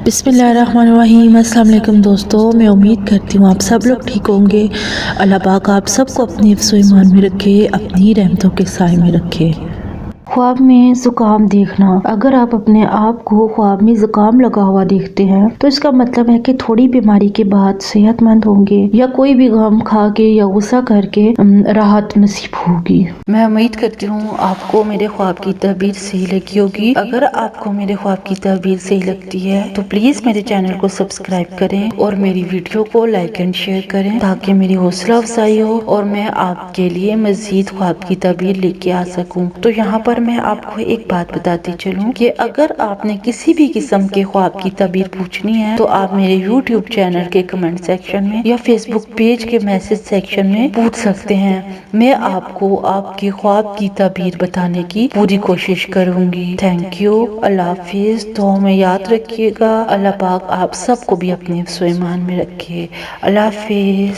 बिस्मिल्लाहिर्रहमानिर्रहीम। अस्सलाम वालेकुम दोस्तों, मैं उम्मीद करती हूँ आप सब लोग ठीक होंगे। अल्लाह पाक आप सबको अपनी हिफ्ज़ व ईमान में रखे, अपनी रहमतों के साए में रखे। ख्वाब में ज़ुकाम देखना। अगर आप अपने आप को ख्वाब में ज़ुकाम लगा हुआ देखते हैं तो इसका मतलब है कि थोड़ी बीमारी के बाद सेहतमंद होंगे या कोई भी गम खा के या गुस्सा करके राहत नसीब होगी। मैं उम्मीद करती हूँ आपको मेरे ख्वाब की तबीर सही लगी होगी। अगर आपको मेरे ख्वाब की तबीर सही लगती है तो प्लीज मेरे चैनल को सब्सक्राइब करें और मेरी वीडियो को लाइक एंड शेयर करें ताकि मेरी हौसला अफजाई हो और मैं आपके लिए मजीद ख्वाब की तबीर लेके आ सकूं। तो यहाँ पर मैं आपको एक बात बताती चलूं कि अगर आपने किसी भी किस्म के ख्वाब की तबीर पूछनी है तो आप मेरे YouTube चैनल के कमेंट सेक्शन में या फेसबुक पेज के मैसेज सेक्शन में पूछ सकते हैं। मैं आपको आपके ख्वाब की तबीर बताने की पूरी कोशिश करूंगी। Thank you. अल्लाह हाफिज। तो हमें याद रखिएगा। अल्लाह पाक आप सबको भी अपने हिफ्ज़ व ईमान में रखे। अल्लाह हाफिज।